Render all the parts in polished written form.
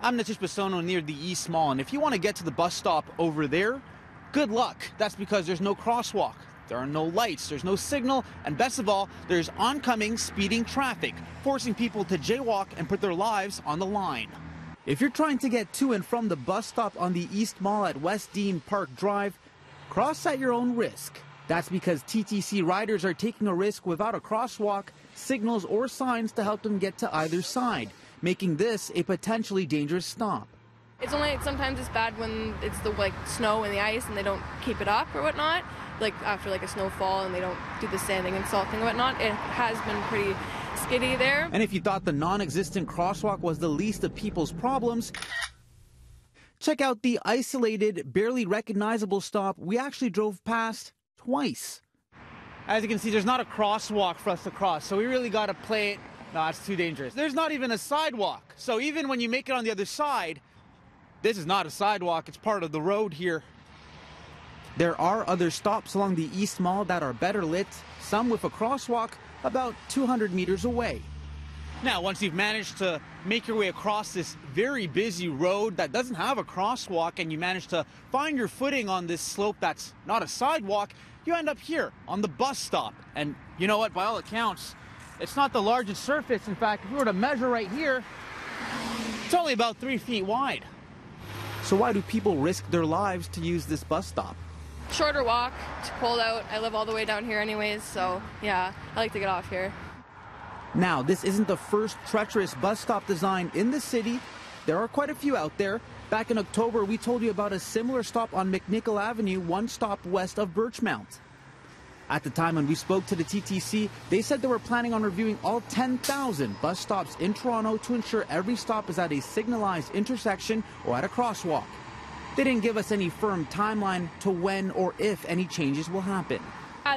I'm Nitish Bissonauth near the East Mall, and if you want to get to the bus stop over there, good luck. That's because there's no crosswalk, there are no lights, there's no signal, and best of all, there's oncoming speeding traffic, forcing people to jaywalk and put their lives on the line. If you're trying to get to and from the bus stop on the East Mall at West Deane Park Drive, cross at your own risk. That's because TTC riders are taking a risk without a crosswalk, signals, or signs to help them get to either side, making this a potentially dangerous stop. It's only sometimes it's bad when it's the snow and the ice and they don't keep it up or whatnot. Like after a snowfall and they don't do the sanding and salting and whatnot. It has been pretty skiddy there. And if you thought the non-existent crosswalk was the least of people's problems, check out the isolated, barely recognizable stop we actually drove past twice. As you can see, there's not a crosswalk for us to cross, so we really got to play it. No, it's too dangerous. There's not even a sidewalk. So even when you make it on the other side, this is not a sidewalk. It's part of the road here. There are other stops along the East Mall that are better lit, some with a crosswalk about 200 meters away. Now, once you've managed to make your way across this very busy road that doesn't have a crosswalk and you manage to find your footing on this slope that's not a sidewalk, you end up here on the bus stop. And you know what? By all accounts, it's not the largest surface. In fact, if we were to measure right here, it's only about 3 feet wide. So why do people risk their lives to use this bus stop? Shorter walk, it's cold out. I live all the way down here anyways, so yeah, I like to get off here. Now, this isn't the first treacherous bus stop design in the city. There are quite a few out there. Back in October, we told you about a similar stop on McNichol Avenue, one stop west of Birchmount. At the time when we spoke to the TTC, they said they were planning on reviewing all 10,000 bus stops in Toronto to ensure every stop is at a signalized intersection or at a crosswalk. They didn't give us any firm timeline to when or if any changes will happen.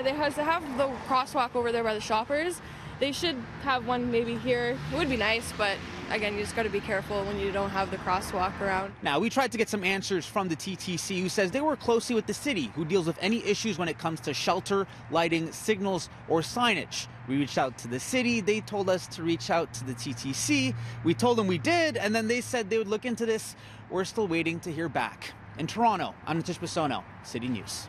They have to have the crosswalk over there by the Shoppers. They should have one maybe here. It would be nice, but again, you just got to be careful when you don't have the crosswalk around. Now, we tried to get some answers from the TTC, who says they work closely with the city, who deals with any issues when it comes to shelter, lighting, signals, or signage. We reached out to the city. They told us to reach out to the TTC. We told them we did, and then they said they would look into this. We're still waiting to hear back. In Toronto, I'm Nitish Bissonauth, City News.